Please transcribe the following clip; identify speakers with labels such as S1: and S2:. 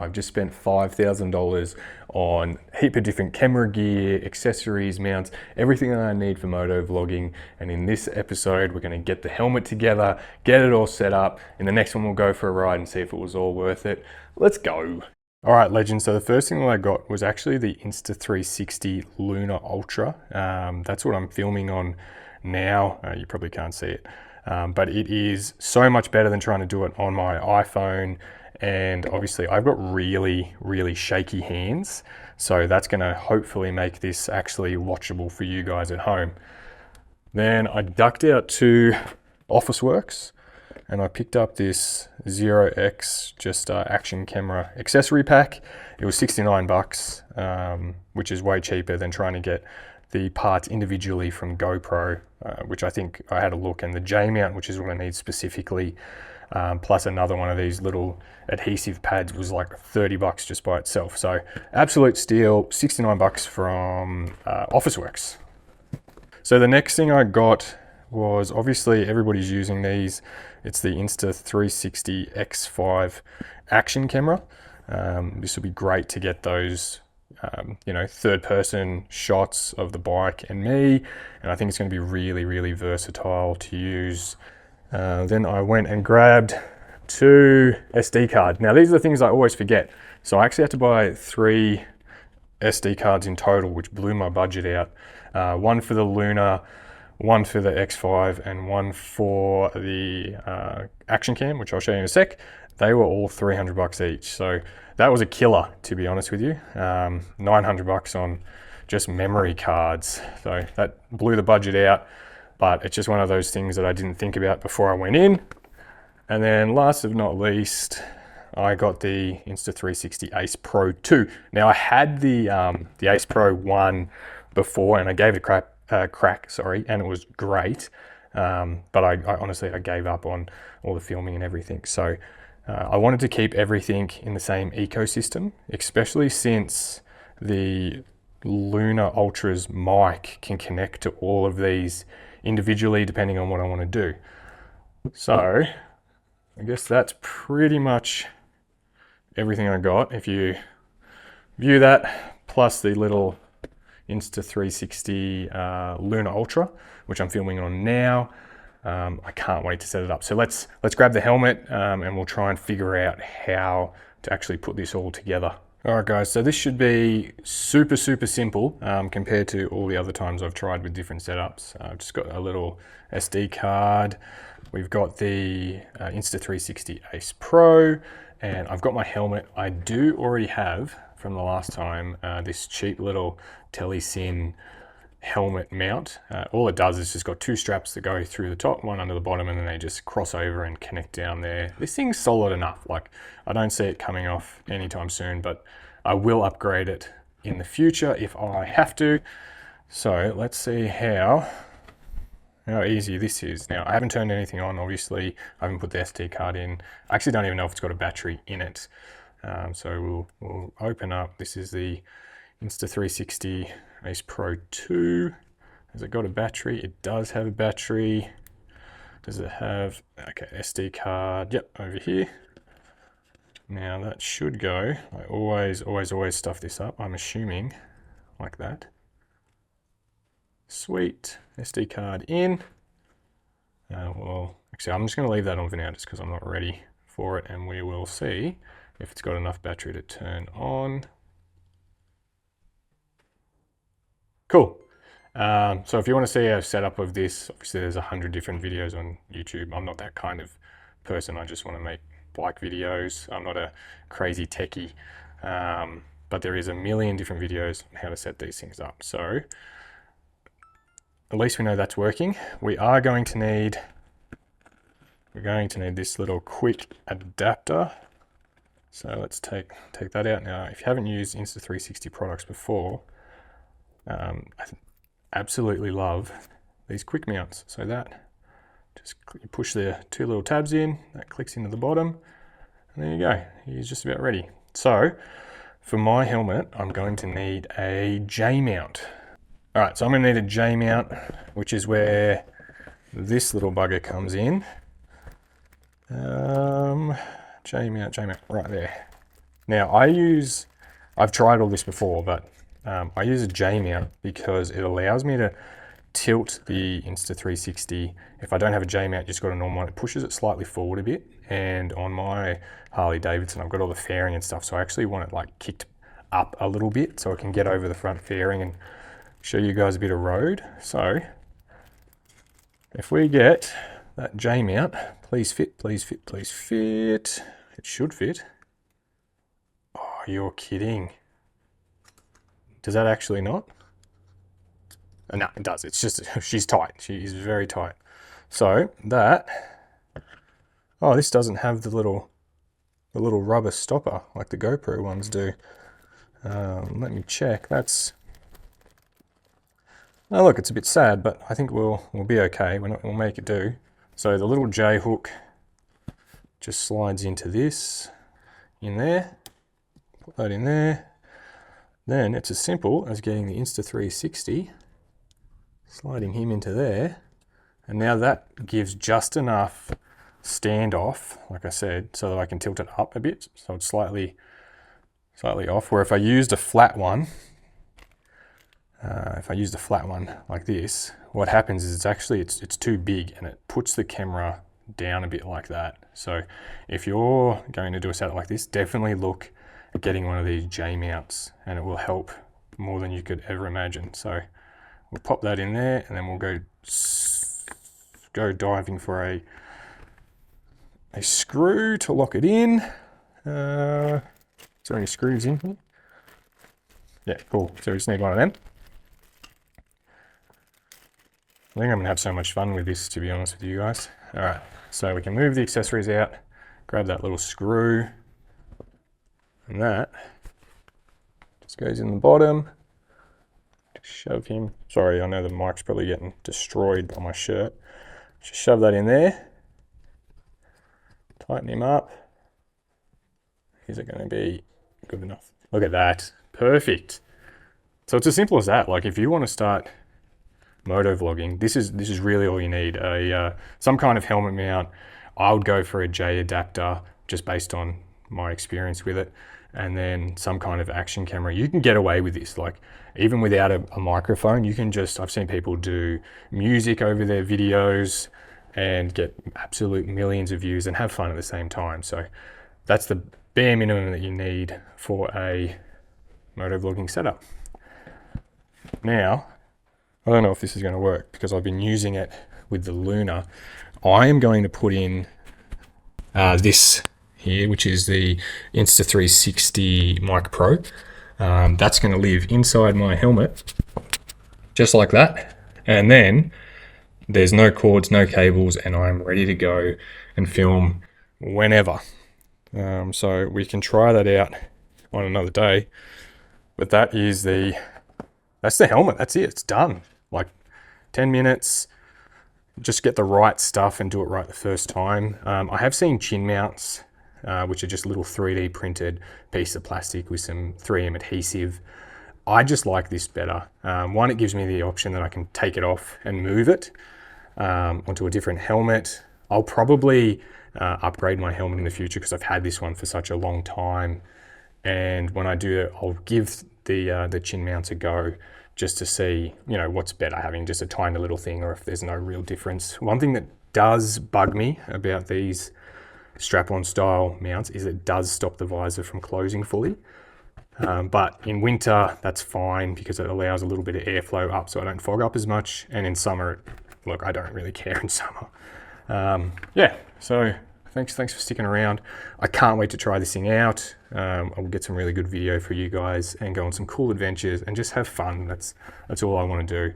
S1: I've just spent $5,000 on a heap of different camera gear, accessories, mounts, everything that I need for moto vlogging. And in this episode, we're gonna get the helmet together, get it all set up. In the next one, we'll go for a ride and see if it was all worth it. Let's go. All right, legends. So the first thing that I got was actually the Insta360 Lunar Ultra. That's what I'm filming on now. You probably can't see it, but it is so much better than trying to do it on my iPhone. And obviously I've got really, really shaky hands. So that's gonna hopefully make this actually watchable for you guys at home. Then I ducked out to Officeworks and I picked up this 0x just action camera accessory pack. It was 69 bucks, which is way cheaper than trying to get the parts individually from GoPro, which I think I had a look, and the J mount, which is what I need specifically, plus another one of these little adhesive pads was like 30 bucks just by itself. So absolute steal, 69 bucks from Officeworks. So the next thing I got was, obviously everybody's using these. It's the Insta360 X5 action camera. This will be great to get those third person shots of the bike and me. And I think it's going to be really, really versatile to use. Then I went and grabbed 2 SD cards. Now these are the things I always forget. So I actually had to buy 3 SD cards in total, which blew my budget out. One for the Lunar, one for the X5, and one for the action cam, which I'll show you in a sec. They were all 300 bucks each. So that was a killer, to be honest with you. 900 bucks on just memory cards. So that blew the budget out. But it's just one of those things that I didn't think about before I went in. And then last but not least, I got the Insta360 AcePro2. Now I had the AcePro1 before and I gave it a crack, and it was great. But I honestly gave up on all the filming and everything. So I wanted to keep everything in the same ecosystem, especially since the Lunar Ultra's mic can connect to all of these individually depending on what I want to do. So I guess that's pretty much everything I got. If you view that plus the little Insta360 Lunar Ultra, which I'm filming on now, I can't wait to set it up. So let's grab the helmet and we'll try and figure out how to actually put this all together. All right guys, so this should be super, super simple compared to all the other times I've tried with different setups. I've just got a little SD card. We've got the Insta360 Ace Pro, and I've got my helmet. I do already have, from the last time, this cheap little Telesin helmet mount. All it does is just got 2 straps that go through the top, one under the bottom, and then they just cross over and connect down there. This thing's solid enough. Like, I don't see it coming off anytime soon, but I will upgrade it in the future if I have to. So let's see how easy this is. Now, I haven't turned anything on, obviously. I haven't put the SD card in. I actually don't even know if it's got a battery in it. So we'll open up. This is the Insta360 AcePro2. Has it got a battery? It does have a battery. Does it have, okay, SD card? Yep, over here. Now that should go. I always stuff this up, I'm assuming, like that. Sweet, SD card in. Well, actually I'm just gonna leave that on for now just because I'm not ready for it, and we will see if it's got enough battery to turn on. Cool. So if you want to see a setup of this, obviously there's 100 different videos on YouTube. I'm not that kind of person. I just want to make bike videos. I'm not a crazy techie, but there is a million different videos on how to set these things up. So at least we know that's working. We're going to need this little quick adapter. So let's take that out. Now, if you haven't used Insta360 products before, I absolutely love these quick mounts. So that just push the 2 little tabs in, that clicks into the bottom, and there you go. He's just about ready. So for my helmet, I'm going to need a J mount. All right, so I'm going to need a J mount, which is where this little bugger comes in. J mount, right there. Now I've tried all this before, but I use a J mount because it allows me to tilt the Insta360. If I don't have a J mount, just got a normal one, it pushes it slightly forward a bit. And on my Harley Davidson, I've got all the fairing and stuff, so I actually want it like kicked up a little bit so I can get over the front fairing and show you guys a bit of road. So if we get that J mount, please fit, please fit, please fit. It should fit. Oh, you're kidding. Does that actually not? No, it does. It's just, she's tight. She is very tight. So that, oh, this doesn't have the little rubber stopper like the GoPro ones do. Let me check. That's, oh look, it's a bit sad, but I think we'll be okay. We'll make it do. So the little J hook just slides into this, in there, put that in there. Then it's as simple as getting the Insta360, sliding him into there, and now that gives just enough standoff, like I said, so that I can tilt it up a bit, so it's slightly off. Where if I used a flat one, like this, what happens is it's too big and it puts the camera down a bit like that. So if you're going to do a setup like this, definitely look at getting one of these J mounts, and it will help more than you could ever imagine. So we'll pop that in there, and then we'll go diving for a screw to lock it in. Is there any screws in here? Yeah, cool. So we just need one of them. I think I'm gonna have so much fun with this, to be honest with you guys. All right, so we can move the accessories out, grab that little screw, and that just goes in the bottom. Shove him. Sorry, I know the mic's probably getting destroyed by my shirt. Just shove that in there. Tighten him up. Is it going to be good enough? Look at that. Perfect. So it's as simple as that. Like if you want to start motovlogging, this is really all you need. Some kind of helmet mount. I would go for a J adapter just based on my experience with it. And then some kind of action camera. You can get away with this, like even without a microphone. You can just, I've seen people do music over their videos and get absolute millions of views and have fun at the same time. So that's the bare minimum that you need for a motovlogging setup. Now, I don't know if this is going to work because I've been using it with the Lunar. I am going to put in this here, which is the Insta360 Mic Pro. That's going to live inside my helmet, just like that. And then there's no cords, no cables, and I'm ready to go and film whenever. So we can try that out on another day. But that's the helmet. That's it. It's done. Like 10 minutes. Just get the right stuff and do it right the first time. I have seen chin mounts, which are just a little 3D printed piece of plastic with some 3M adhesive. I just like this better. One, it gives me the option that I can take it off and move it onto a different helmet. I'll probably upgrade my helmet in the future because I've had this one for such a long time. And when I do it, I'll give the chin mounts a go just to see, you know, what's better, having just a tiny little thing or if there's no real difference. One thing that does bug me about these strap-on style mounts is it does stop the visor from closing fully. But in winter, that's fine because it allows a little bit of airflow up so I don't fog up as much. And in summer, look, I don't really care in summer. Yeah, so thanks for sticking around. I can't wait to try this thing out. I'll get some really good video for you guys and go on some cool adventures and just have fun. That's all I want to do.